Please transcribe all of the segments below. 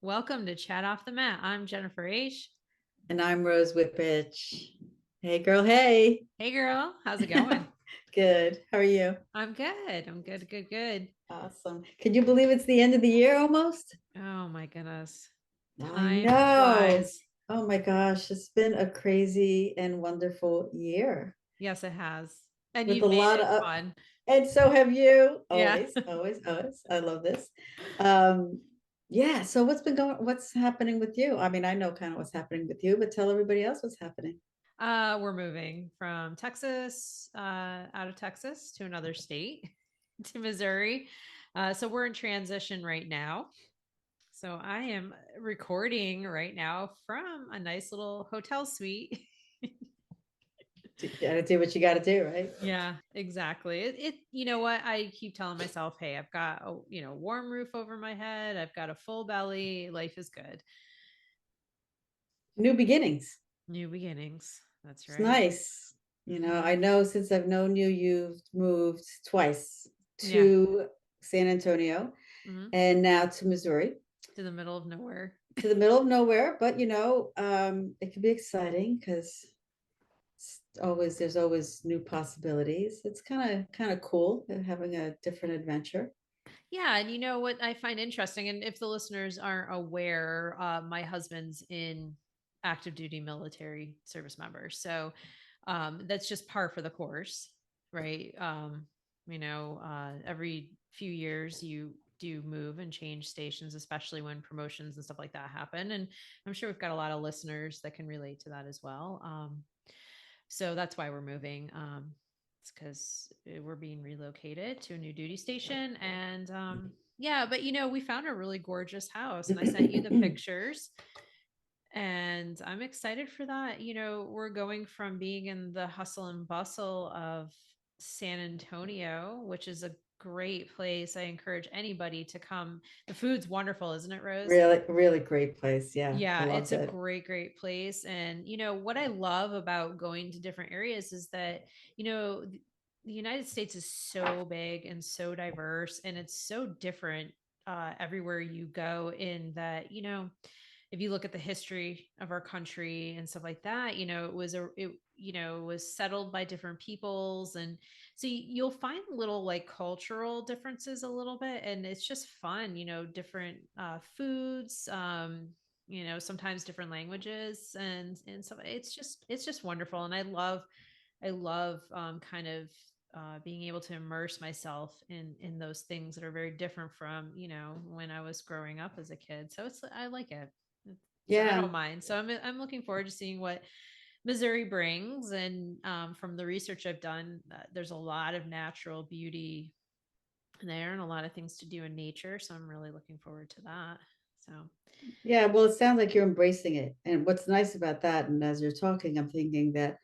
Welcome to Chat Off the Mat. I'm Jennifer Eash. And I'm Rose Wippich. Hey, girl. Hey. Hey girl, how's it going? Good. How are you? I'm good. I'm good, good, good. Awesome. Can you believe it's the end of the year almost? Oh my goodness. I Time know. flies. Oh my gosh. It's been a crazy and wonderful year Yes, it has. And with a you've made lot it of, fun. and so have you. Yeah. Always, always, always. I love this. Um, yeah. So what's happening with you? I mean, I know kind of what's happening with you, but tell everybody else what's happening. We're moving from Texas, out of Texas to another state, to Missouri. So we're in transition right now. So I am recording right now from a nice little hotel suite. You gotta do what you gotta do, right? Yeah, exactly. You know what? I keep telling myself, hey, I've got a, warm roof over my head. I've got a full belly. Life is good. New beginnings. New beginnings. That's It's right. nice. I Hmm. know since I've known you, you've moved twice Yeah. to San Antonio Hmm. and now to Missouri, To the middle of nowhere. to the middle of nowhere. But it can be exciting because there's always new possibilities. It's kind of cool having a different adventure. Yeah. And you know what I find interesting, and if the listeners aren't aware, my husband's in active duty military service member. So that's just par for the course, right? Every few years you do move and change stations, especially when promotions and stuff like that happen. And I'm sure we've got a lot of listeners that can relate to that as well. So that's why we're moving. It's because we're being relocated to a new duty station. And yeah, but we found a really gorgeous house and I sent you the pictures and I'm excited for that. We're going from being in the hustle and bustle of San Antonio, which is a great place. I encourage anybody to come. The food's wonderful, isn't it, Rose? Really, really great place. Yeah, I Yeah, it's loved a it. great, great place. And what I love about going to different areas is that, the United States is so big and so diverse, and it's so different everywhere you go. In that, if you look at the history of our country and stuff like that, it was settled by different peoples, and so you'll find little like cultural differences a little bit, and it's just fun. Different foods. Sometimes different languages, and so it's just wonderful, and I love kind of being able to immerse myself in those things that are very different from when I was growing up as a kid. So I like it. So I Yeah. don't mind. So I'm looking forward to seeing what Missouri brings. And from the research I've done, there's a lot of natural beauty there and a lot of things to do in nature. So I'm really looking forward to that. So Yeah, well, it sounds like you're embracing it. And what's nice about that, and as you're talking, I'm thinking that,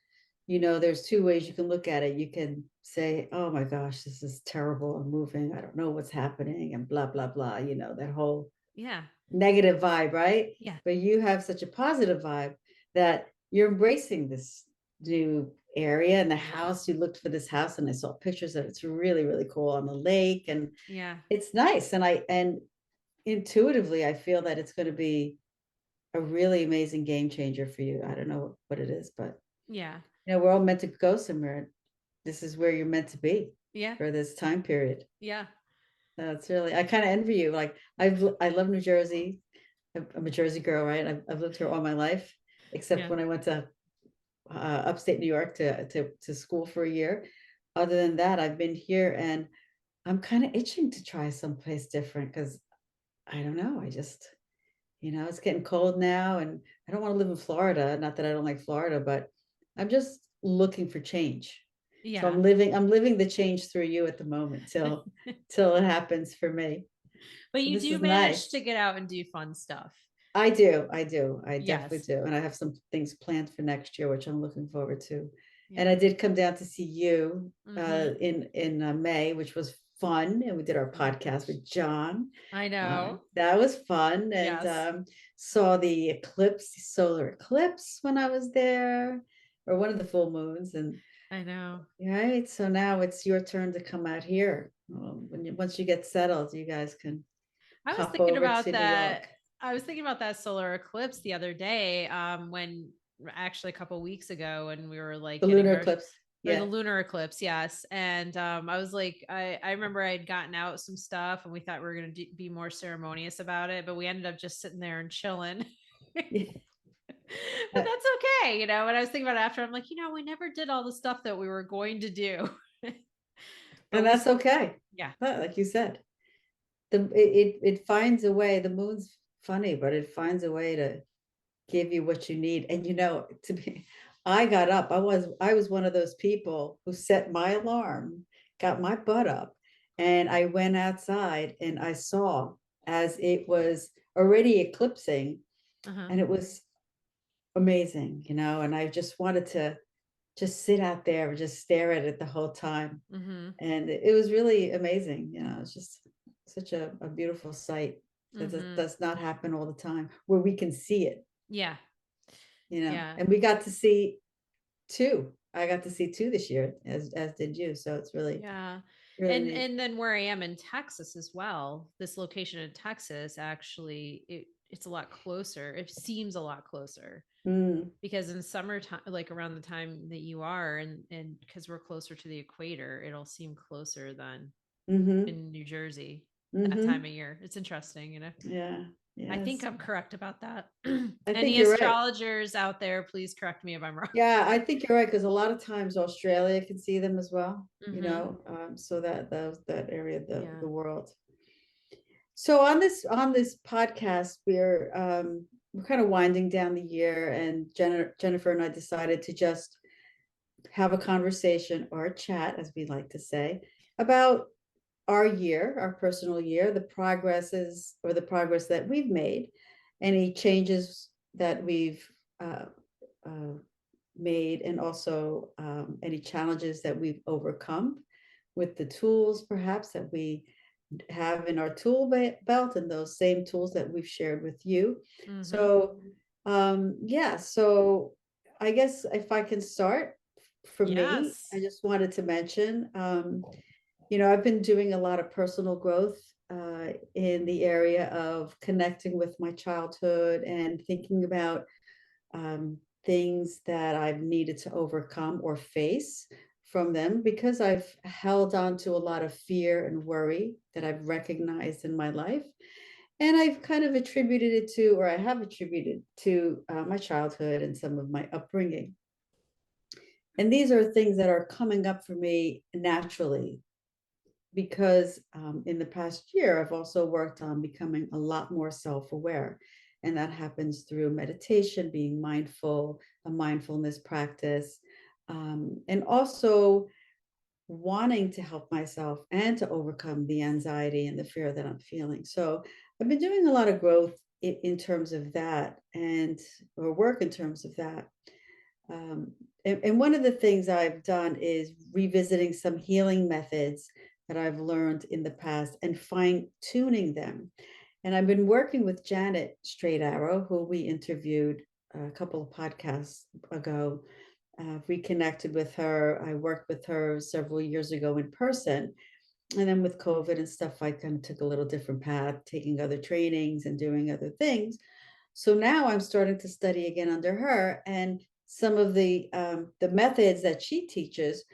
there's two ways you can look at it. You can say, oh my gosh, this is terrible. I'm moving. I don't know what's happening, and blah, blah, blah, that whole yeah, negative vibe, right? yeah, But you have such a positive vibe that you're embracing this new area and the house. You looked for this house and I saw pictures of it. It's really, really cool on the lake. And yeah, it's nice. And intuitively, I feel that it's going to be a really amazing game changer for you. I don't know what it is, but yeah, we're all meant to go somewhere. This is where you're meant to be yeah, for this time period. yeah, That's really, I kind of envy you. Like I love New Jersey. I'm a Jersey girl, right? I've lived here all my life, except yeah. when I went to upstate New York to school for a year. Other than that, I've been here and I'm kind of itching to try someplace different because I don't know. I just, it's getting cold now and I don't want to live in Florida. Not that I don't like Florida, but I'm just looking for change. So Yeah. I'm living the change through you at the moment till it happens for me. But So you this do is manage to nice. get out and do fun stuff. I definitely Yes. do. And I have some things planned for next year, which I'm looking forward to. And Yeah. I did come down to see you Mm-hmm. in May, which was fun. And we did our Oh my podcast gosh. with John. I know. That was fun. And Yes. saw the eclipse, the solar eclipse when I was there, or one of the full moons. And I know. right, so now it's your turn to come out here. Once you get settled, you guys can I was pop thinking over about to New that York. I was thinking about that solar eclipse the other day, when actually a couple weeks ago when we were like The getting lunar our eclipse. or the Yeah. lunar eclipse, yes. And I was like, I remember I had gotten out some stuff and we thought we were going to be more ceremonious about it, but we ended up just sitting there and chilling. But Uh, that's okay, When I was thinking about it after, I'm like, we never did all the stuff that we were going to do. But and we, that's okay. yeah. Like you said, it finds a way. The moon's funny, but it finds a way to give you what you need. And to be, I got up. I was one of those people who set my alarm, got my butt up, and I went outside and I saw as it was already eclipsing, Uh-huh. and it was amazing, and I just wanted to just sit out there and just stare at it the whole time. Mm-hmm. And it was really amazing. It's just such a beautiful sight that Mm-hmm. does not happen all the time where we can see it, Yeah. Yeah. and we got to see two. I got to see two this year, as did you. So it's really, Yeah. really And neat. and then where I am in Texas as well, this location in Texas actually it's a lot closer. It seems a lot closer Mm, because in summertime, like around the time that you are, and because we're closer to the equator, it'll seem closer than mm-hmm, in New Jersey that time mm-hmm. of year. It's interesting. Yeah. I think Yes. I'm correct about that. I think Any you're right. astrologers out there, please correct me if I'm wrong. Yeah, I think you're right, because a lot of times Australia can see them as well. Mm-hmm. So that area of Yeah. the world. So on this podcast, we're kind of winding down the year, and Jennifer and I decided to just have a conversation or a chat, as we like to say, about our year, our personal year, the progresses or the progress that we've made, any changes that we've uh, uh, made, and also any challenges that we've overcome with the tools perhaps that we have in our tool belt, and those same tools that we've shared with you. Mm-hmm. So, yeah, so I guess if I can start, for me, Yes. I just wanted to mention, I've been doing a lot of personal growth in the area of connecting with my childhood and thinking about um, things that I've needed to overcome or face from them, because I've held on to a lot of fear and worry that I've recognized in my life. And I've kind of attributed it to, or I have attributed to my childhood and some of my upbringing. And these are things that are coming up for me naturally, because in the past year, I've also worked on becoming a lot more self aware. And that happens through meditation, being mindful, a mindfulness practice, and also wanting to help myself and to overcome the anxiety and the fear that I'm feeling. So I've been doing a lot of growth in terms of that, and or work in terms of that. And one of the things I've done is revisiting some healing methods that I've learned in the past and fine tuning them. And I've been working with Janet Straight Arrow, who we interviewed a couple of podcasts ago. Reconnected with her. I worked with her several years ago in person. And then with COVID and stuff, I kind of took a little different path, taking other trainings and doing other things. So now I'm starting to study again under her, and some of the methods that she teaches,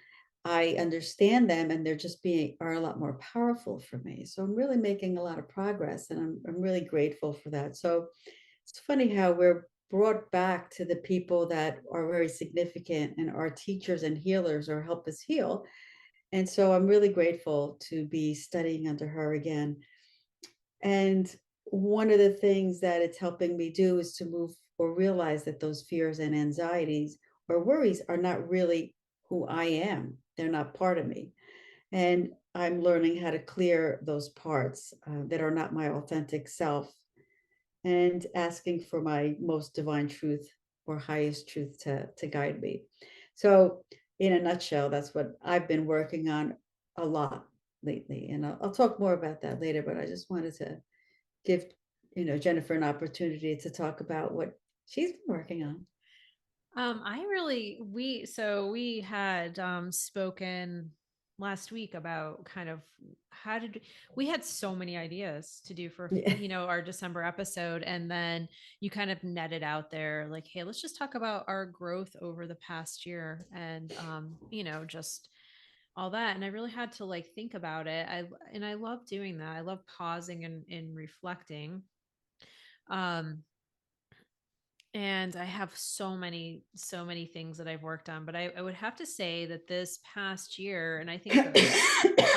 I understand them, and they're just being are a lot more powerful for me. So I'm really making a lot of progress, and I'm really grateful for that. So it's funny how we're brought back to the people that are very significant and are teachers and healers or help us heal. And so I'm really grateful to be studying under her again. And one of the things that it's helping me do is to move or realize that those fears and anxieties or worries are not really who I am. They're not part of me. And I'm learning how to clear those parts that are not my authentic self, and asking for my most divine truth or highest truth to guide me. So, in a nutshell, that's what I've been working on a lot lately. And I'll talk more about that later, but I just wanted to give Jennifer an opportunity to talk about what she's been working on. I really we so we had spoken. last week about kind of how did we had so many ideas to do for, Yeah. our December episode, and then you kind of netted out there like, hey, let's just talk about our growth over the past year, and just all that. And I really had to like think about it. I love doing that. I love pausing and reflecting. um and I have so many things that I've worked on, but I would have to say that this past year, and I think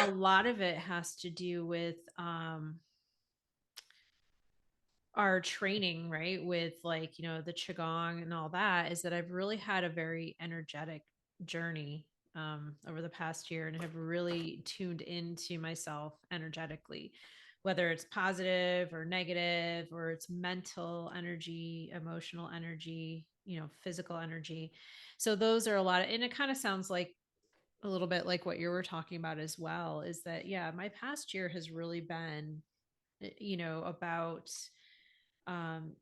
a lot of it has to do with our training, right? With like, the Qigong and all that, is that I've really had a very energetic journey over the past year, and have really tuned into myself energetically, whether it's positive or negative, or it's mental energy, emotional energy, physical energy. So those are a lot of, and it kind of sounds like a little bit like what you were talking about as well, is that, yeah, my past year has really been, about um,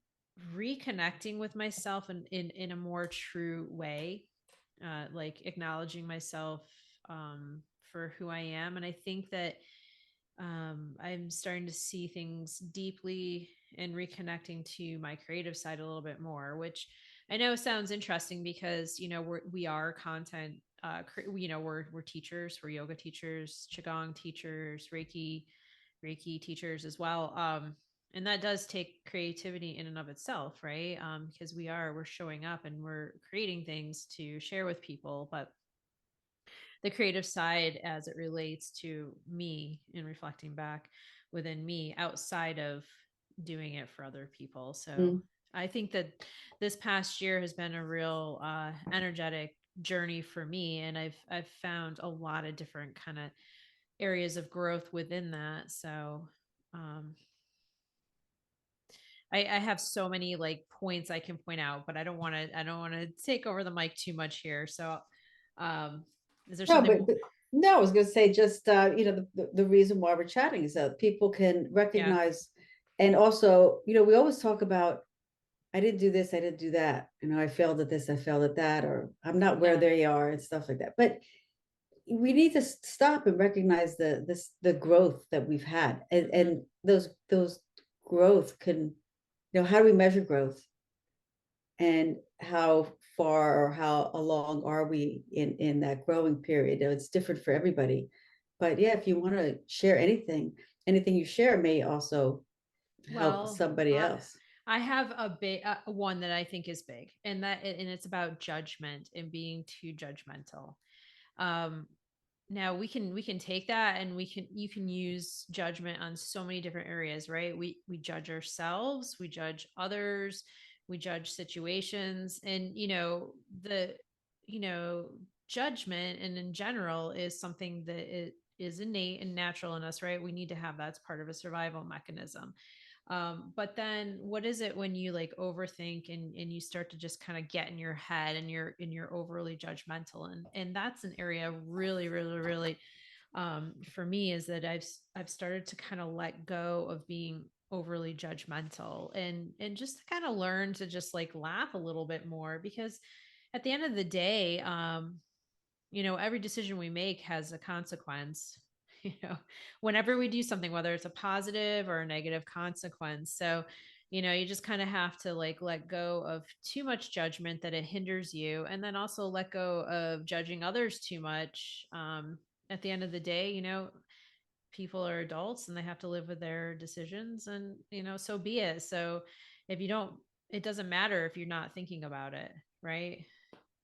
reconnecting with myself in a more true way, like acknowledging myself for who I am. And I think that I'm starting to see things deeply and reconnecting to my creative side a little bit more, which I know sounds interesting because, we are content, we're teachers, we're yoga teachers, Qigong teachers, Reiki teachers as well. And that does take creativity in and of itself, right? Because we're showing up and we're creating things to share with people, but the creative side as it relates to me and reflecting back within me outside of doing it for other people. So Mm. I think that this past year has been a real energetic journey for me, and I've found a lot of different kind of areas of growth within that. So um, I have so many like points I can point out, but I don't want to take over the mic too much here. So um, is there No, something more? but no, I was going to say just the reason why we're chatting is that people can Yeah. recognize, and also we always talk about I didn't do this, I didn't do that, I failed at this, I failed at that, or I'm not where Yeah. they are and stuff like that. But we need to stop and recognize the growth that we've had, and Hmm. those growth can, how do we measure growth, and how far or how along are we in that growing period. It's different for everybody, but yeah, if you want to share anything you share may also help Well, somebody else. I have a big one that I think is big, and it's about judgment and being too judgmental. Um, Now we can take that, and you can use judgment on so many different areas, right? We judge ourselves, we judge others, we judge situations, and the you know judgment, and in general, is something that it is innate and natural in us, right? We need to have that's part of a survival mechanism. But then what is it when you like overthink, and you start to just kind of get in your head, and you're overly judgmental, and that's an area really, really, really, for me, is that I've started to kind of let go of being overly judgmental, and just kind of learn to just like laugh a little bit more, because at the end of the day, every decision we make has a consequence. you know Whenever we do something, whether it's a positive or a negative consequence. So you just kind of have to like let go of too much judgment that it hinders you, and then also let go of judging others too much. At the end of the day, people are adults and they have to live with their decisions, and so be it. So if you don't it doesn't matter if you're not thinking about it, right?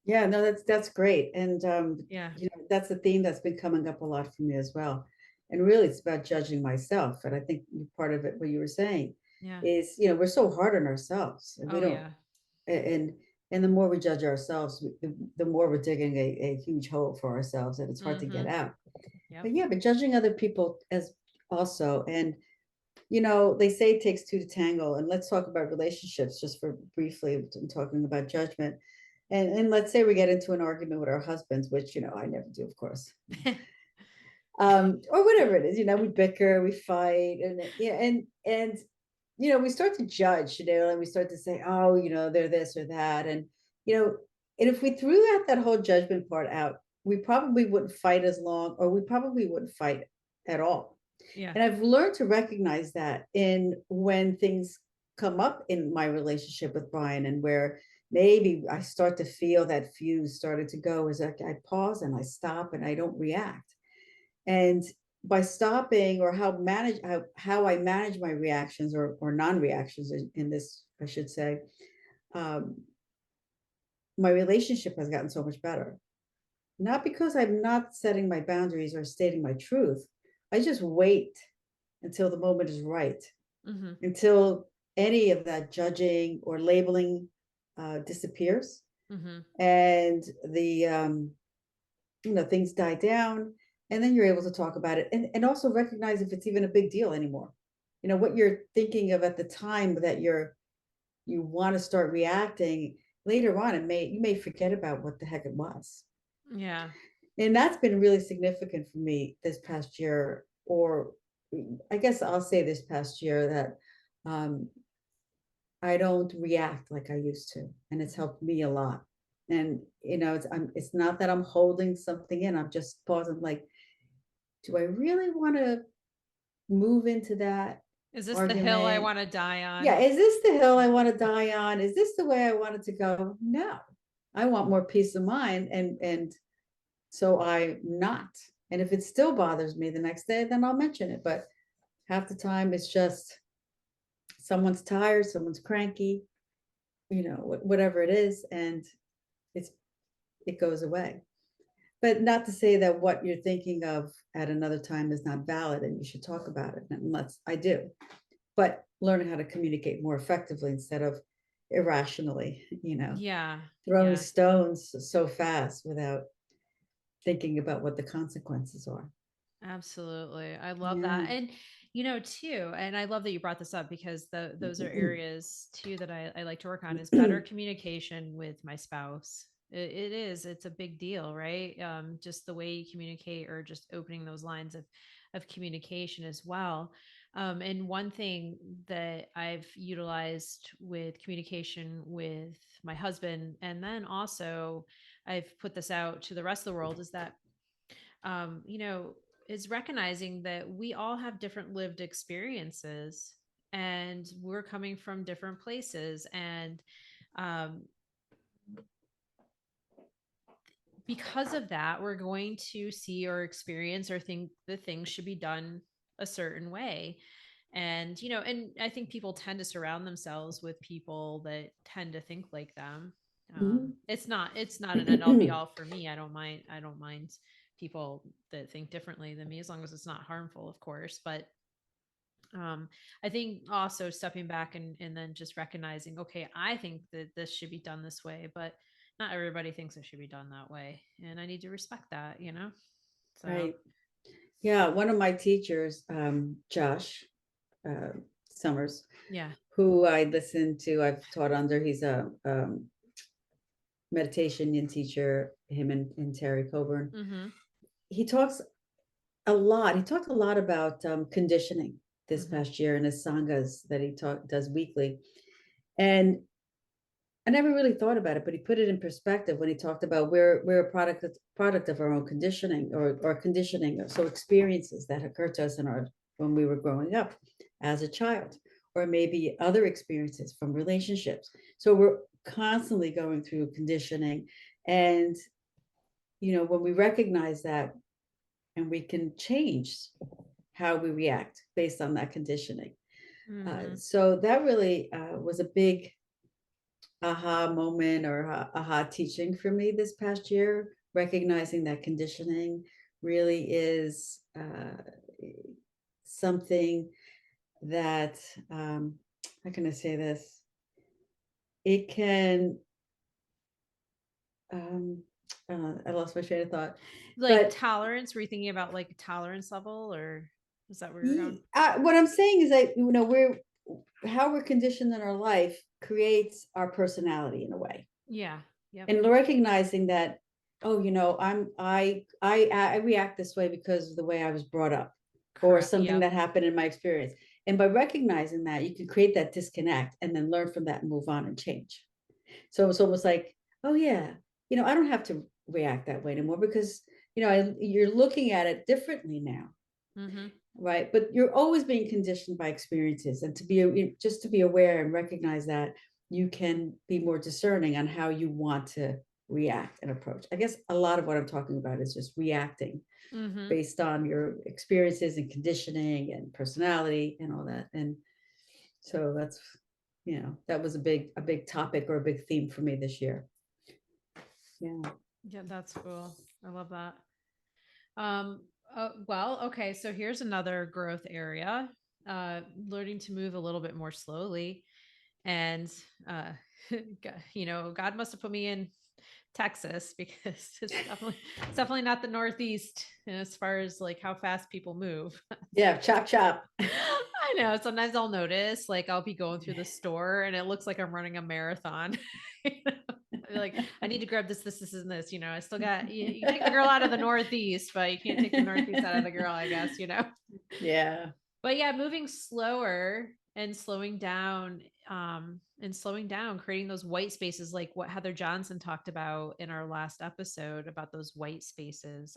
Yeah, no, that's great. And Yeah. that's a theme that's been coming up a lot for me as well. And really it's about judging myself. And I think part of it, what you were saying, Yeah. is we're so hard on ourselves, and we Oh don't, yeah. and the more we judge ourselves, the more we're digging a huge hole for ourselves, and it's hard to get Mm-hmm. out. Yep. But yeah, but judging other people as also, and they say it takes two to tangle. And let's talk about relationships just for briefly, talking about judgment. And let's say we get into an argument with our husbands, which I never do, of course, or whatever it is. We bicker, we fight, and yeah, and we start to judge, and we start to say, oh, they're this or that, and and if we threw that whole judgment part out, we probably wouldn't fight as long, or we probably wouldn't fight at all. Yeah. And I've learned to recognize that in when things come up in my relationship with Brian, and where maybe I start to feel that fuse started to go, is like I pause and I stop and I don't react. And by stopping, or how I manage my reactions, or non-reactions in this, I should say, um, my relationship has gotten so much better. Not because I'm not setting my boundaries or stating my truth. I just wait until the moment is right, Mm-hmm. until any of that judging or labeling disappears, Mm-hmm. and the things die down, and then you're able to talk about it, and also recognize if it's even a big deal anymore. What you're thinking of at the time that you want to start reacting, later on you may forget about what the heck it was. Yeah. And that's been really significant for me this past year, or I guess I'll say this past year, that um, I don't react like I used to, and it's helped me a lot. And it's not that I'm holding something in. I'm just pausing, like, do I really want to move into that Is this the hill I argument? want to die Yeah, on? is this the hill I want to die on? Is this the way I want it to go? No, I want more peace of mind, and so I'm not. And if it still bothers me the next day, then I'll mention it. But half the time, it's just someone's tired, someone's cranky, whatever it is, and it's it goes away. But not to say that what you're thinking of at another time is not valid and you should talk about it. Unless I do, but learning how to communicate more effectively instead of irrationally, Yeah. throwing Yeah. stones so fast without thinking about what the consequences are. Absolutely. I love Yeah. that. And too, and I love that you brought this up because those are areas too that I like to work on is better communication with my spouse. It is. It's a big deal, right? Just the way you communicate, or just opening those lines of communication as well. And one thing that I've utilized with communication with my husband, and then also I've put this out to the rest of the world, is that um, you know, is recognizing that we all have different lived experiences, and we're coming from different places. And um, because of that, we're going to see or experience or think that things should be done a certain way. And, and I think people tend to surround themselves with people that tend to think like them. It's not an end all be all for me. I don't mind people that think differently than me, as long as it's not harmful, of course. But I think also stepping back and then just recognizing, okay, I think that this should be done this way, but not everybody thinks it should be done that way, and I need to respect that. So Right. Yeah. One of my teachers, Josh uh, Summers, yeah. who I listen to, I've taught under. He's a meditation teacher, him and Terry Coburn. Mm-hmm. He talks a lot. He talked a lot about conditioning this Mm-hmm. past year in his sanghas that does weekly. And I never really thought about it, but he put it in perspective when he talked about we're a product of our own conditioning, or conditioning, so experiences that occurred to us in our when we were growing up as a child, or maybe other experiences from relationships. So we're constantly going through conditioning, and when we recognize that, and we can change how we react based on that conditioning. Mm-hmm. So that really was a big aha moment, or aha teaching for me this past year, recognizing that conditioning really is something that, how can I say this? It can, um, I lost my train of thought, Like but tolerance, were you thinking about like tolerance level, or is that where you're going? what I'm saying is that, how we're conditioned in our life creates our personality in a way. Yeah. Yep. And recognizing that, oh, I react this way because of the way I was brought up, or Correct. something Yep. that happened in my experience. And by recognizing that, you can create that disconnect and then learn from that and move on and change. So it's almost like, oh yeah, I don't have to react that way anymore because, you're looking at it differently now, Mm-hmm. right? But you're always being conditioned by experiences, and to be just to be aware and recognize that you can be more discerning on how you want to react and approach. I guess a lot of what I'm talking about is just reacting Mm-hmm. based on your experiences and conditioning and personality and all that. And so that's, that was a big topic or a big theme for me this year. Yeah. Yeah, that's cool. I love that. Um, well, okay, so here's another growth area. Learning to move a little bit more slowly, and uh, God must have put me in Texas because it's definitely not the Northeast as far as like how fast people move. Yeah. Chop, chop. I know. Sometimes I'll notice, like, I'll be going through the store and it looks like I'm running a marathon. You know? Like, I need to grab this, and this. I still got you take the girl out of the Northeast, but you can't take the Northeast out of the girl, I guess. Yeah. But yeah, moving slower and slowing down, creating those white spaces, like what Heather Johnson talked about in our last episode about those white spaces.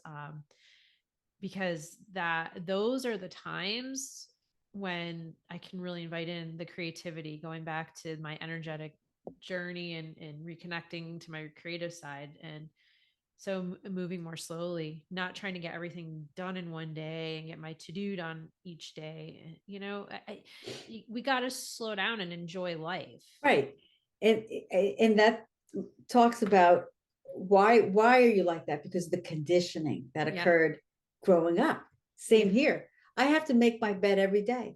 Because those are the times when I can really invite in the creativity, going back to my energetic journey and reconnecting to my creative side. And so moving more slowly, not trying to get everything done in one day and get my to do done each day. We got to slow down and enjoy life. Right. And that talks about why are you like that? Because the conditioning that Yeah. occurred growing up. Yeah. Same here. I have to make my bed every day.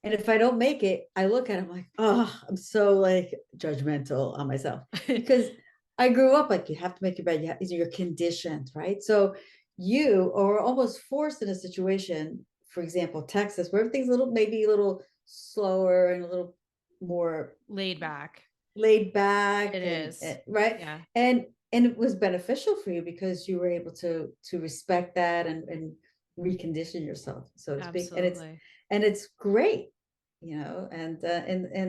And if I don't make it, I look at it, I'm like, oh, I'm so like judgmental on myself because I grew up like you have to make your bed. You're conditioned, right? So you are almost forced in a situation, for example, Texas, where everything's maybe a little slower and a little more Laid back. laid back It is. and right. Yeah, And it was beneficial for you because you were able to respect that and recondition yourself, so to speak. And it's absolutely. and it's great, and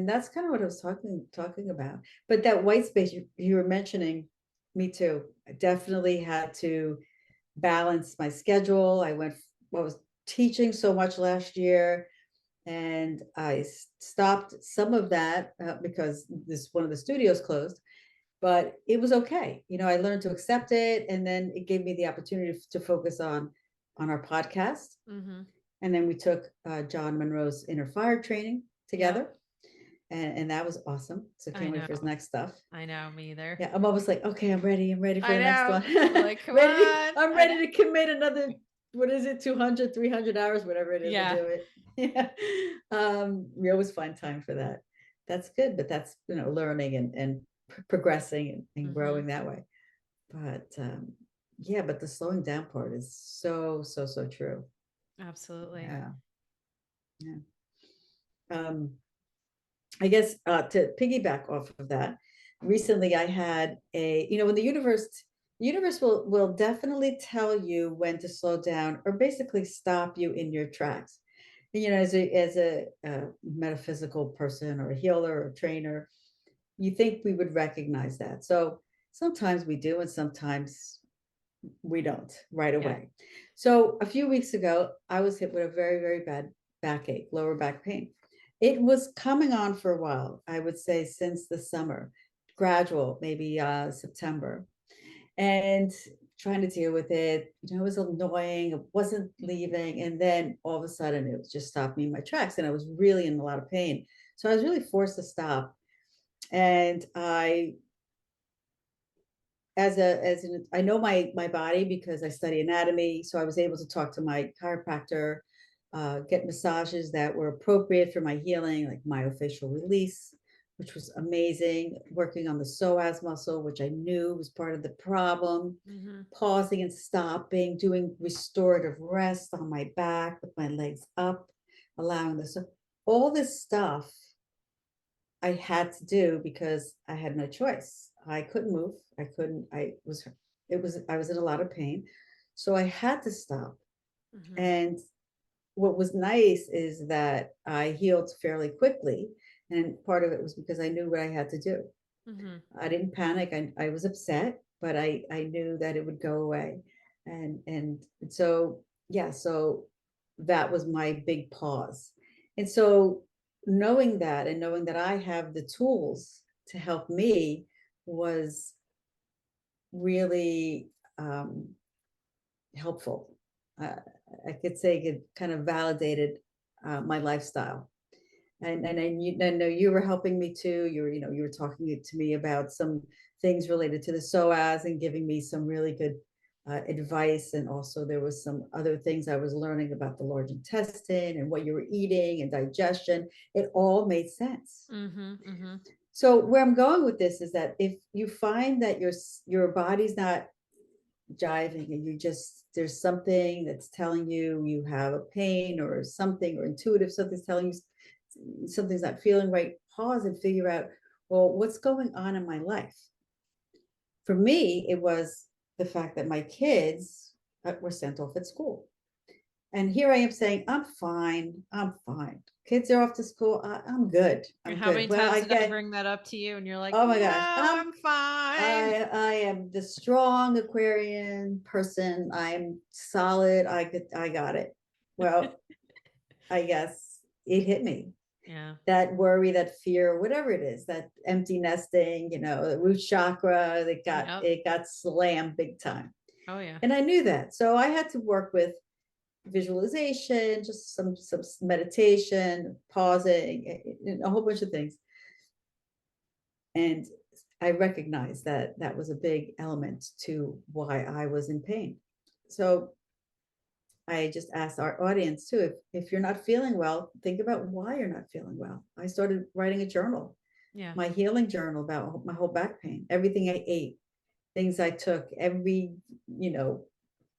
that's kind of what I was talking about. But that white space you were mentioning, me too. I definitely had to balance my schedule. I was teaching so much last year, and I stopped some of that because this one of the studios closed. But it was okay. I learned to accept it, and then it gave me the opportunity to focus on our podcast. Mm-hmm. And then we took John Monroe's Inner Fire training Yep. together, and that was awesome. So I can't wait know. for his next stuff. I know. Me either. Yeah, I'm almost like, okay, I'm ready. I'm ready for I the next know. one. We're like, come ready. on. I'm I know. ready to commit another. What is it? 200, 300 hours, whatever it is, to Yeah. do it. Yeah. We always find time for that. That's good, but that's learning and progressing and Mm-hmm. growing that way. But yeah, but the slowing down part is so so so true. Absolutely. Yeah. Yeah. I guess to piggyback off of that, recently I had when the universe will definitely tell you when to slow down or basically stop you in your tracks. As a metaphysical person or a healer or a trainer, you think we would recognize that. So sometimes we do, and sometimes we don't right Yeah. away. So a few weeks ago, I was hit with a very, very bad backache, lower back pain. It was coming on for a while, I would say since the summer, gradual, maybe September, and trying to deal with it. It was annoying. It wasn't leaving. And then all of a sudden, it was just stopped me in my tracks. And I was really in a lot of pain. So I was really forced to stop. And I know my body because I study anatomy, so I was able to talk to my chiropractor, get massages that were appropriate for my healing, like myofascial release, which was amazing. Working on the psoas muscle, which I knew was part of the problem. Mm-hmm. Pausing and stopping, doing restorative rest on my back with my legs up, allowing this. All this stuff I had to do because I had no choice. I couldn't move. I couldn't, I was in a lot of pain. So I had to stop. Mm-hmm. And what was nice is that I healed fairly quickly. And part of it was because I knew what I had to do. Mm-hmm. I didn't panic. I was upset. but I knew that it would go away. And so yeah, so that was my big pause. And so knowing that and knowing that I have the tools to help me was really helpful. Uh, I could say it kind of validated my lifestyle. I know you were helping me too. You were talking to me about some things related to the psoas and giving me some really good advice. And also there was some other things I was learning about the large intestine and what you were eating and digestion. It all made sense. Mm-hmm. Mm-hmm. So where I'm going with this is that if you find that your body's not jiving and you just there's something that's telling you you have a pain or something, or intuitive something's telling you something's not feeling right, pause and figure out, well, what's going on in my life. For me, it was the fact that my kids were sent off at school, and here I am saying, I'm fine, kids are off to school, I'm good, And I'm how good. many Well, times I did I get, bring that up to you? And you're like, oh my no, gosh, I'm fine. I am the strong Aquarian person. I'm solid. I got it. Well, I guess it hit me. Yeah. That worry, that fear, whatever it is, that empty nesting, the root chakra, Yep. it got slammed big time. Oh, yeah. And I knew that. So I had to work with visualization, just some meditation, pausing, a whole bunch of things. And I recognized that that was a big element to why I was in pain. So I just asked our audience too, if you're not feeling well, think about why you're not feeling well. I started writing a journal, Yeah. my healing journal about my whole back pain, everything I ate, things I took, every, you know,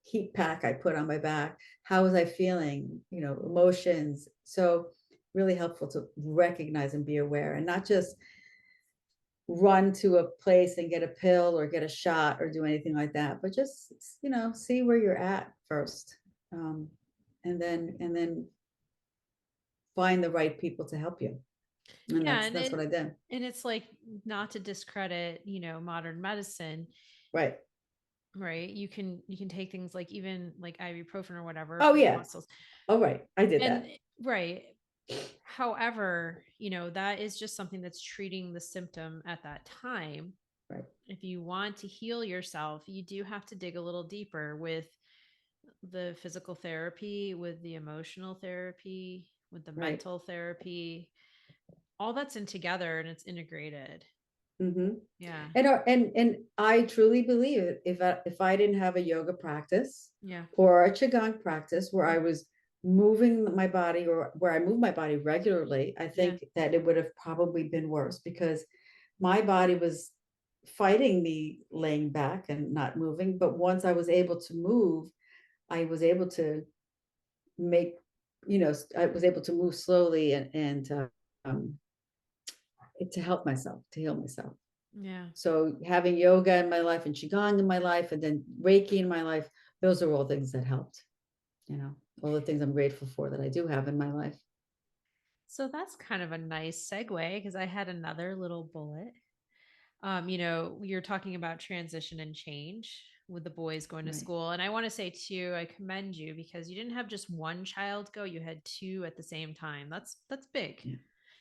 heat pack I put on my back. How was I feeling? Emotions. So really helpful to recognize and be aware and not just run to a place and get a pill or get a shot or do anything like that, but just see where you're at first, um, and then find the right people to help you. And Yeah. that's what I did. And it's like, not to discredit, modern medicine, Right. right? You can take things like, even like ibuprofen or whatever Oh for the yeah. muscles. Oh right. I did And that. right. However, that is just something that's treating the symptom at that time. Right. If you want to heal yourself, you do have to dig a little deeper with the physical therapy, with the emotional therapy, with the Right. mental therapy. All that's in together and it's integrated. Mm-hmm. Yeah. And I truly believe if I didn't have a yoga practice Yeah. or a qigong practice where I Mm. was moving my body, or where I move my body regularly, I Yeah. think that it would have probably been worse, because my body was fighting me laying back and not moving. But once I was able to move, I was able to make, I was able to move slowly and um, to help myself, to heal myself. Yeah. So having yoga in my life and qigong in my life and then Reiki in my life, those are all things that helped. All the things I'm grateful for that I do have in my life. So that's kind of a nice segue, because I had another little bullet. You're talking about transition and change with the boys going to Right. school. And I want to say too, I commend you, because you didn't have just one child go, you had two at the same time. That's big.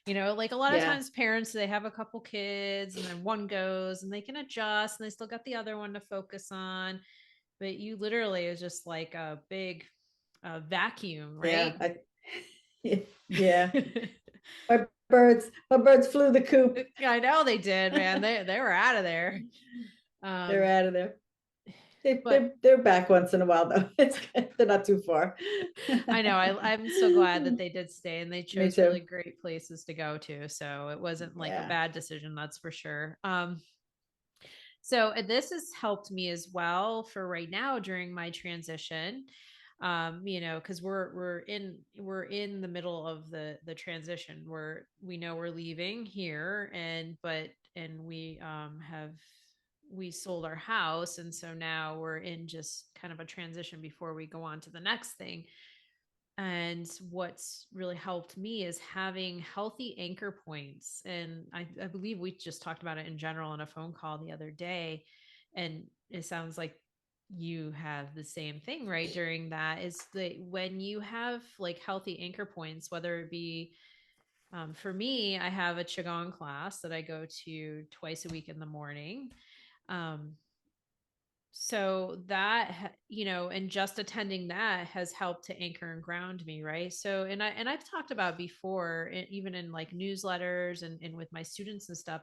Yeah. Like a lot of Yeah. times parents, they have a couple kids and then one goes and they can adjust and they still got the other one to focus on. But you literally is just like a big vacuum, Yeah. right? Yeah. My birds flew the coop. I know they did, man. They were out of there. They're Um, out of there. They, but they're, they're back once in a while though. They're not too far. I know I'm so glad that they did stay, and they Me chose really too. great places to go to. So it wasn't like a Yeah. bad decision, that's for sure. So this has helped me as well for right now during my transition. Because we're in the middle of the transition, where we know we're leaving here, and we sold our house, and so now we're in just kind of a transition before we go on to the next thing. And what's really helped me is having healthy anchor points. And I believe we just talked about it in general in a phone call the other day. And it sounds like you have the same thing, right? During that is that when you have like healthy anchor points, whether it be for me, I have a qigong class that I go to twice a week in the morning. Um, so that and just attending that has helped to anchor and ground me, right? So I've talked about before, even in like newsletters and with my students and stuff,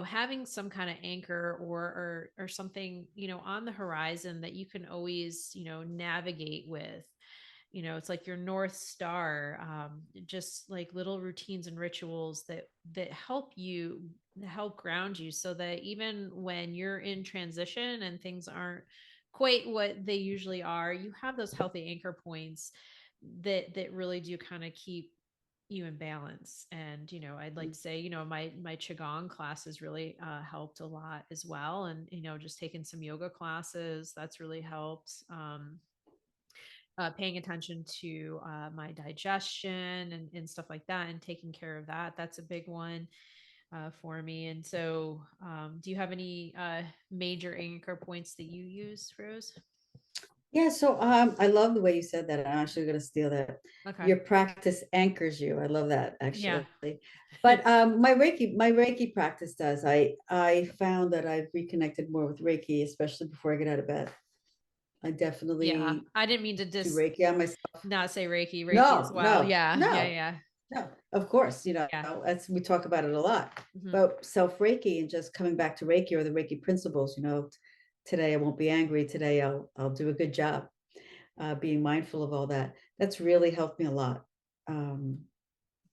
having some kind of anchor or something on the horizon that you can always navigate with. It's like your north star. Just like little routines and rituals that help ground you, so that even when you're in transition and things aren't quite what they usually are, you have those healthy anchor points that really do kind of keep you in balance. And I'd like to say my qigong classes really helped a lot as well. And just taking some yoga classes, that's really helped. Paying attention to my digestion and stuff like that, and taking care of that, that's a big one for me. And so do you have any major anchor points that you use, Rose? Yeah, so I love the way you said that. I'm actually going to steal that. Okay. Your practice anchors you. I love that Yeah. actually. But my Reiki practice does. I found that I've reconnected more with Reiki, especially before I get out of bed. I Yeah, definitely I didn't mean to do just Reiki on myself. not say Reiki as No, well. no, Yeah, yeah, no, yeah, no. Of course, yeah. that's we talk about it a lot. Hmm. But self Reiki and just coming back to Reiki or the Reiki principles. Today I won't be angry. Today I'll do a good job. Being mindful of all that. That's really helped me a lot. Um,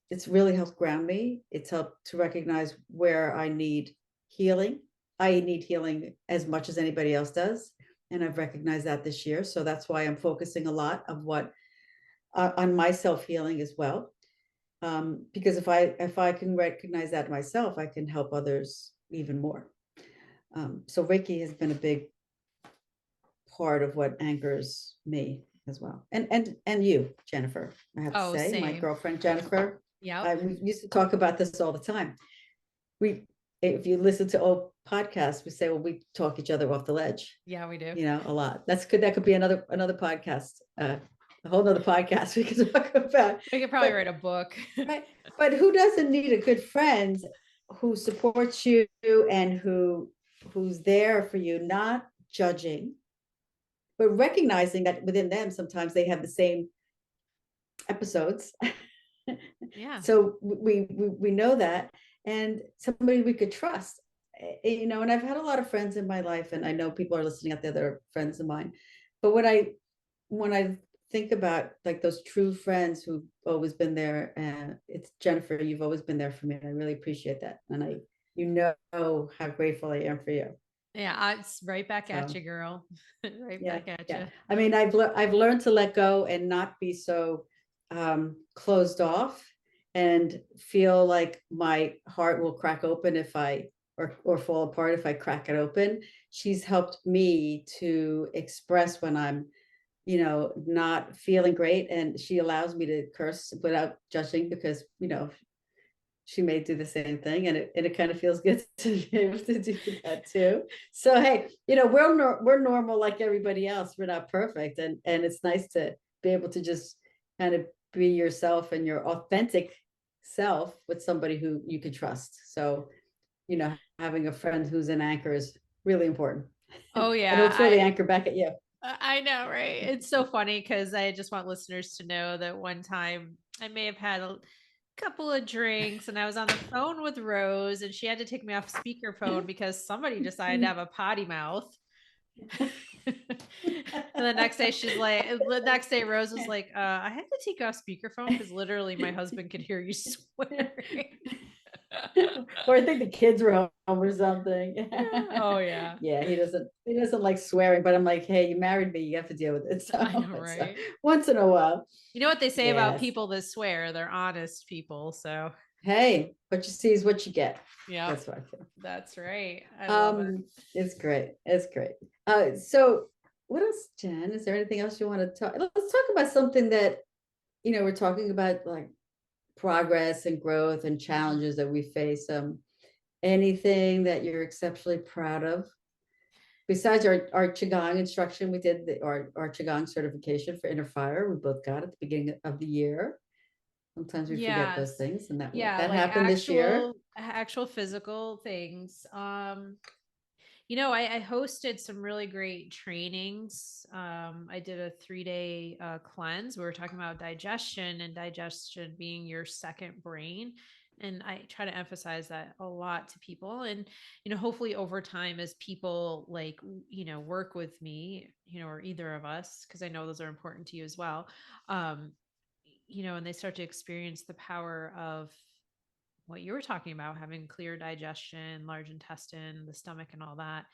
it's really helped ground me. It's helped to recognize where I need healing. I need healing as much as anybody else does. And I've recognized that this year. So that's why I'm focusing a lot of what on my self healing as well. Because if I can recognize that myself, I can help others even more. So Reiki has been a big part of what anchors me as well. And you, Jennifer, I have to Oh, say, my same. girlfriend Jennifer, Yep. we used to talk about this all the time. We, if you listen to old podcasts, we say, well, we talk each other off the ledge, Yeah, we do. a lot. That's good. That could be another podcast, a whole nother podcast we could talk about. We could probably But write a book. right, but who doesn't need a good friend who supports you and who's there for you, not judging, but recognizing that within them sometimes they have the same episodes. Yeah. So we know that, and somebody we could trust. And I've had a lot of friends in my life, and I know people are listening out there that are friends of mine. But when I think about like those true friends who've always been there, and it's Jennifer, you've always been there for me, and I really appreciate that. And how grateful I am for you. Yeah, it's right back at So you, girl. Right yeah, back at yeah. you. I mean, I've learned to let go and not be so closed off, and feel like my heart will crack open if I or fall apart if I crack it open. She's helped me to express when I'm, not feeling great, and she allows me to curse without judging, because she may do the same thing, and it kind of feels good to be able to do that too. So hey, we're normal like everybody else. We're not perfect, and it's nice to be able to just kind of be yourself and your authentic self with somebody who you can trust. So having a friend who's an anchor is really important. Oh And yeah, it'll throw the anchor back at you. I know, right? It's so funny because I just want listeners to know that one time I may have had a couple of drinks and I was on the phone with Rose and she had to take me off speakerphone because somebody decided to have a potty mouth. And the next day the next day Rose was like, I had to take off speakerphone because literally my husband could hear you swearing. Or I think the kids were home or something. Oh yeah. Yeah, he doesn't like swearing, but I'm like, hey, you married me, you have to deal with it. I So, know, so right? once in a while. You know what they say about Yes. people that swear? They're honest people. So, Hey, what you see is what you get. yep, That's what I feel. that's right. I love it. Um, it's great. It's great. So what else, Jen? Is there anything else you want to talk? Let's talk about something that, we're talking about, like progress and growth and Mhm. challenges that we face. Anything that you're exceptionally proud of? besides our Qigong instruction, we did our Qigong certification for Inner Fire. We both got at the beginning of the year. Sometimes we forget those Yes. things, and Yeah, that like happened this year. actual physical things. I hosted some really great trainings. I did a 3 day cleanse. We were talking about digestion and digestion being your second brain. And I try to emphasize that a lot to people. And, hopefully over time, as people like, work with me, or either of us, because I know those are important to you as well, um, and they start to experience the power of what you were talking about, having clear digestion, large intestine, the stomach, and all that.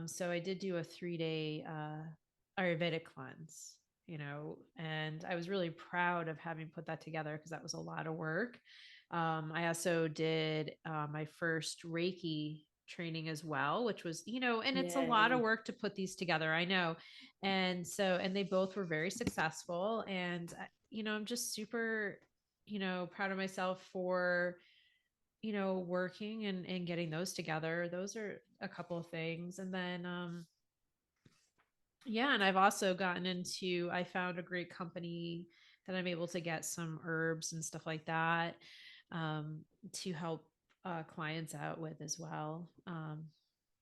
So I did do a 3 day Ayurvedic cleanse, and I was really proud of having put that together because that was a lot of work. I also did my first Reiki training as well, which was, and it's a lot of Yay. work to put these together. I know. And they both were very successful. And, I'm just super, proud of myself for, working and getting those together. Those are a couple of things. And then, yeah, and I've also gotten into, I found a great company that I'm able to get some herbs and stuff like that, um, to help clients out with as well.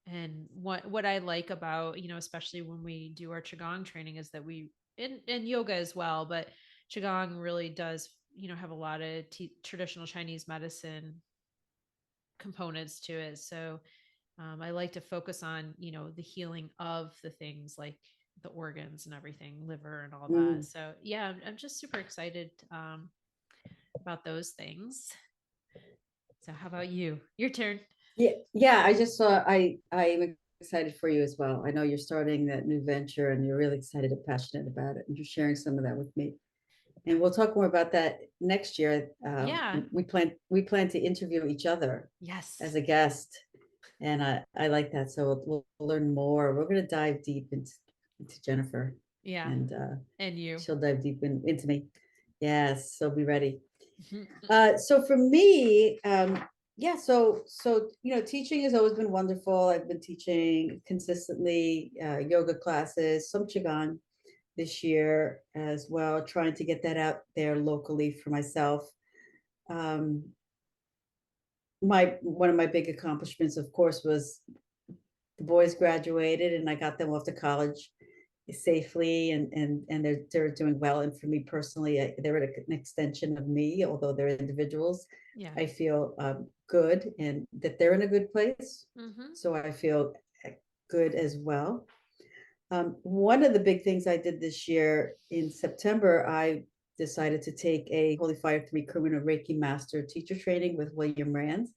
And what I like about, especially when we do our qigong training, is that and yoga as well, but qigong really does, have a lot of traditional Chinese medicine components to it. So I like to focus on, the healing of the things like the organs and everything, liver and all that. Mm. So yeah, I'm just super excited about those things. So how about you? Your turn. Yeah, yeah. I just saw. I'm excited for you as well. I know you're starting that new venture, and you're really excited and passionate about it, and you're sharing some of that with me. And we'll talk more about that next year. Yeah. We plan to interview each other Yes. as a guest, and I like that. So we'll learn more. We're going to dive deep into Jennifer, Yeah. and And you. she'll dive deep into me. Yes, so be ready. So for me, yeah, teaching has always been wonderful. I've been teaching consistently yoga classes, some qigong this year as well, trying to get that out there locally for myself. Um, my One of my big accomplishments, of course, was the boys graduated and I got them off to college safely, and they're doing well. And for me personally, they're an extension of me, although they're individuals. Yeah. I feel good and that they're in a good place. Mm-hmm. So I feel good as well. One of the big things I did this year in September, I decided to take a Holy Fire 3 Karuna Reiki Master teacher training with William Rand,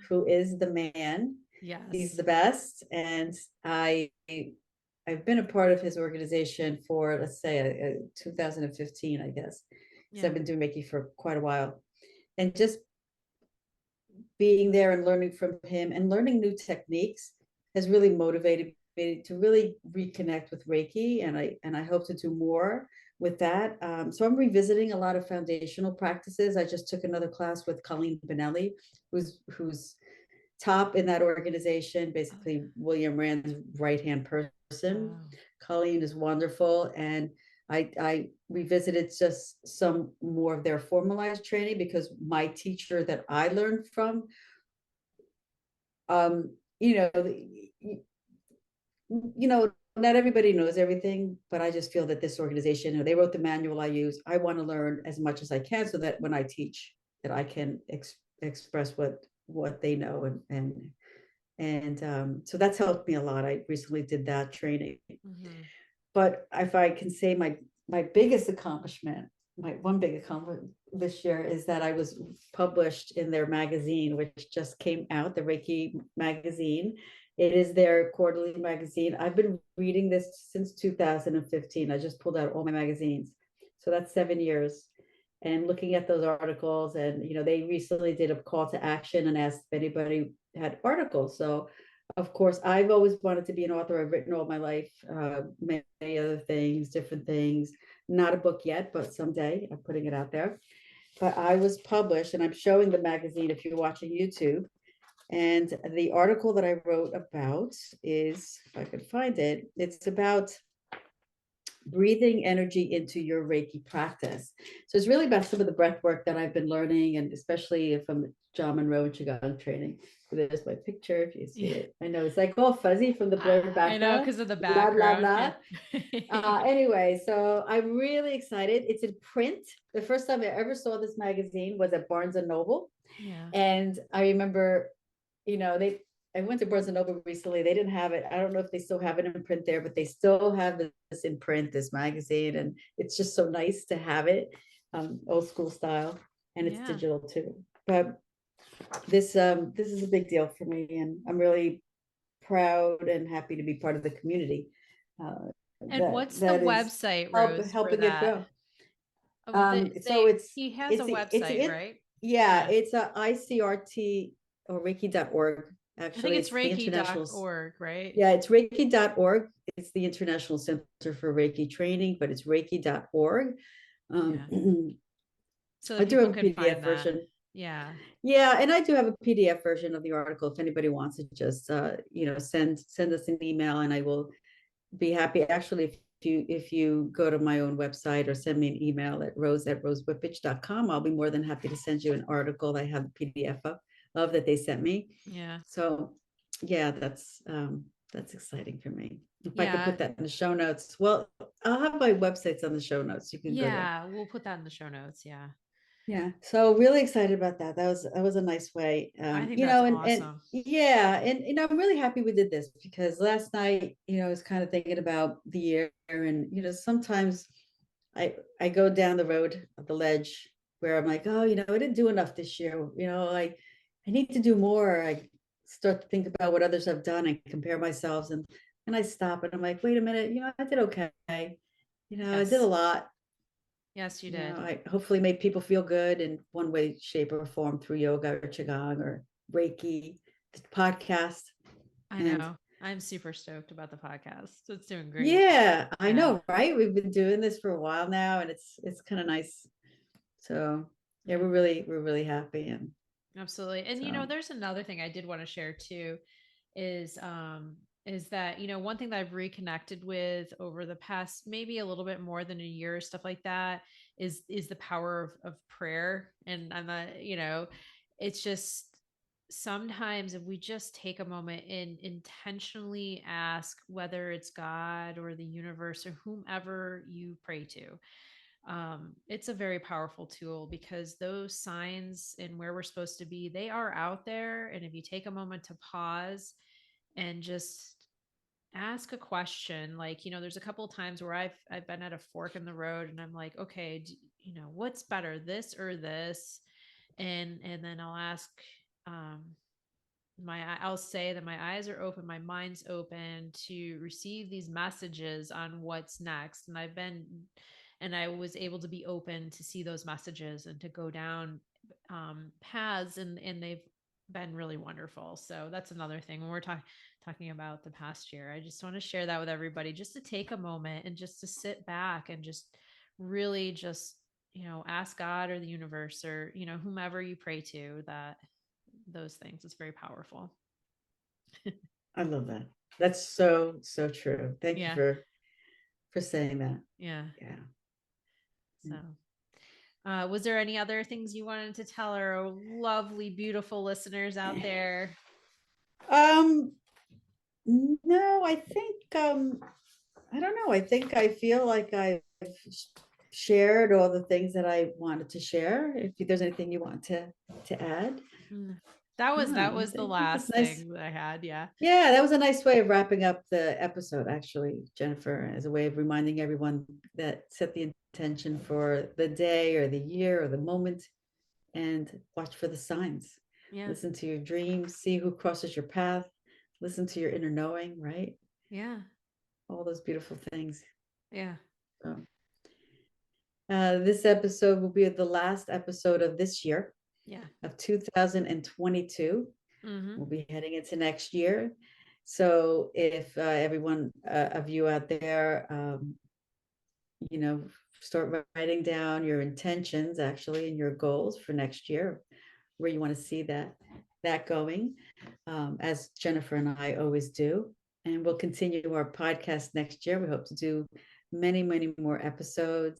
who is the man. He's Yes. the best. And I've been a part of his organization for, let's say, 2015, I guess, because Yeah. I've been doing Reiki for quite a while. And just being there and learning from him and learning new techniques has really motivated me to really reconnect with Reiki, and I hope to do more with that. So I'm revisiting a lot of foundational practices. I just took another class with Colleen Benelli, who's top in that organization, Oh basically yeah. William Rand's right hand person. Wow. Colleen is wonderful, and I revisited just some more of their formalized training because my teacher that I learned from, um, you know, not everybody knows everything, but I just feel that this organization, they wrote the manual I use. I want to learn as much as I can so that when I teach, that I can express what they know, and so that's helped me a lot. I recently did that training. Mm-hmm. But if I can say my biggest accomplishment, my one big accomplishment this year is that I was published in their magazine, which just came out, the Reiki magazine. It is their quarterly magazine. I've been reading this since 2015. I just pulled out all my magazines. So that's 7 years. And looking at those articles, and they recently did a call to action and asked if anybody had articles. So of course, I've always wanted to be an author. I've written all my life, many other things, different things. Not a book yet, but someday I'm putting it out there. But I was published, and I'm showing the magazine if you're watching YouTube. And the article that I wrote about is, if I could find it, it's about breathing energy into your Reiki practice. So it's really about some of the breath work that I've been learning, and especially from John Monroe and Qigong training. So there's my picture, if you see Yeah. it. I know it's like all fuzzy from the blurred I know background. because of the Blah, blah, background. Yeah. blah. Anyway, so I'm really excited. It's in print. The first time I ever saw this magazine was at Barnes and Noble. Yeah. And I remember, they I went to Barnes and Noble recently. They didn't have it. I don't know if they still have it in print there, but they still have this in print, this magazine, and it's just so nice to have it, old school style, and it's Yeah. digital too. But this is a big deal for me, and I'm really proud and happy to be part of the community uh, And that what's the that is website, Rose, for helping it that? grow. Oh, So he has a it's website, in right? yeah, Yeah. it's a ICRT or Reiki.org. I think Actually, it's it's the international. reiki.org, right? Yeah, it's Reiki.org. It's the International Center for Reiki Training, but it's Reiki.org. Yeah. So I that do people have a can PDF find that. version. Yeah. Yeah, and I do have a PDF version of the article if anybody wants to just send us an email, and I will be happy. Actually, if you go to my own website or send me an email at rose@rosewippich.com, I'll be more than happy to send you an article that I have the PDF of that they sent me. Yeah. So yeah, that's exciting for me. If I could Yeah. put that in the show notes. Well, I'll have my websites on the show notes. You can go there. Yeah. We'll put that in the show notes. Yeah. Yeah. So really excited about that. That was a nice way. I think that's And awesome. yeah, and I'm really happy we did this because last night, I was kind of thinking about the year, and sometimes I go down the road of the ledge where I'm like, oh, I didn't do enough this year. I need to do more. I start to think about what others have done and compare myself, and I stop and I'm like, wait a minute, I did okay. I did a Yes. lot. Yes, you did. I hopefully made people feel good in one way, shape, or form through yoga or qigong or Reiki, the podcast. I And know. I'm super stoked about the podcast. It's doing great. yeah, I Yeah. know, right? We've been doing this for a while now, and it's kind of nice. So yeah, Yeah. we're really happy, and Absolutely. And so there's another thing I did want to share too is is that, one thing that I've reconnected with over the past maybe a little bit more than a year, stuff like that, is the power of prayer. And I'm not, it's just sometimes if we just take a moment and intentionally ask whether it's God or the universe or whomever you pray to, it's a very powerful tool because those signs and where we're supposed to be, they are out there. And if you take a moment to pause and just ask a question, like, there's a couple of times where I've been at a fork in the road and I'm like, okay, what's better, this or this? And then I'll ask, um, I'll say that my eyes are open, my mind's open to receive these messages on what's next. And I was able to be open to see those messages and to go down paths, and they've been really wonderful. So that's another thing when we're talking about the past year. I just want to share that with everybody, just to take a moment and just to sit back and just really just, ask God or the universe or, whomever you pray to, that those things. It's very powerful. I love that. That's so true. Thank you Yeah. for saying that. Yeah. Yeah. So, was there any other things you wanted to tell our lovely, beautiful listeners out there? Um, no, I think I don't know. I think I feel like I've shared all the things that I wanted to share. If there's anything you want to add, Mm. That was the I think it's last nice. thing that I had. Yeah. Yeah, that was a nice way of wrapping up the episode, actually, Jennifer, as a way of reminding everyone that set the intention for the day or the year or the moment and watch for the signs. Yeah. Listen to your dreams, see who crosses your path, listen to your inner knowing, right? Yeah. All those beautiful things. Yeah. So, this episode will be the last episode of this year Yeah. of 2022. Mm-hmm. We'll be heading into next year. So if everyone of you out there, you know, start writing down your intentions actually and your goals for next year, where you want to see that. that going, as Jennifer and I always do. And we'll continue our podcast next year. We hope to do many, many more episodes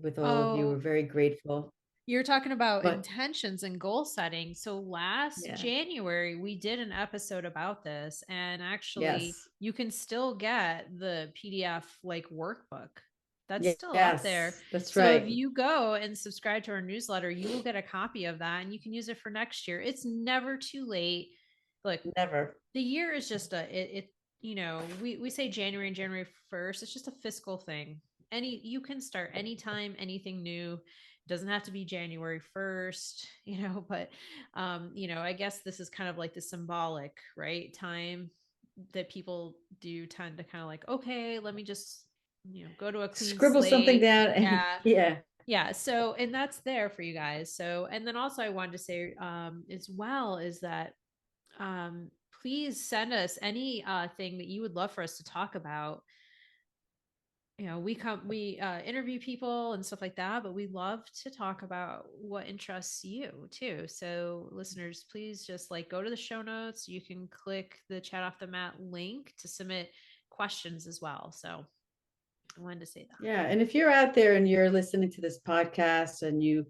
with all of you. We're Oh, very grateful. you're talking about But intentions and goal setting. So last yeah, January, we did an episode about this, and actually, yes, you can still get the PDF like workbook. That's still up there. yes, that's So if right. you go and subscribe to our newsletter, you will get a copy of that and you can use it for next year. It's never too late. Look, Never. the year is just we say January 1st. It's just a fiscal thing. You can start anytime, anything new. It doesn't have to be January 1st, but I guess this is kind of like the symbolic, right? Time that people do tend to kind of like, okay, let me just go to a clean Scribble something slate. down and Yeah. yeah, Yeah, so and that's there for you guys. So and then also I wanted to say as well is that um, please send us any thing that you would love for us to talk about. We interview people and stuff like that, but we love to talk about what interests you too. So listeners, please just like go to the show notes. You can click the chat off the mat link to submit questions as well. So I wanted to say that. yeah. And if you're out there and you're listening to this podcast and you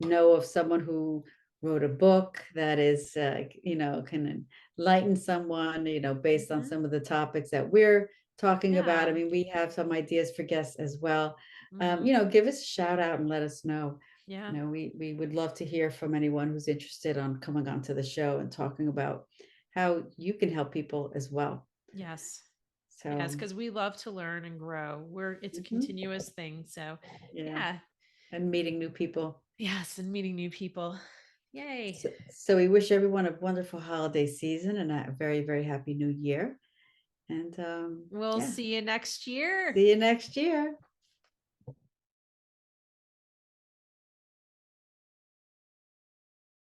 know of someone who wrote a book that is, can enlighten someone, based on Mm-hmm. some of the topics that we're talking about. I Yeah. mean, we have some ideas for guests as well. Mm-hmm. Give us a shout out and let us know. Yeah. We would love to hear from anyone who's interested on coming onto the show and talking about how you can help people as well. Yes. Yes, So, because we love to learn and grow. It's a mhm, continuous thing. So yeah, yeah. and meeting new people. Yes, and meeting new people. Yay. So we wish everyone a wonderful holiday season and a very, very happy new year. And We'll yeah, see you next year. see you next year.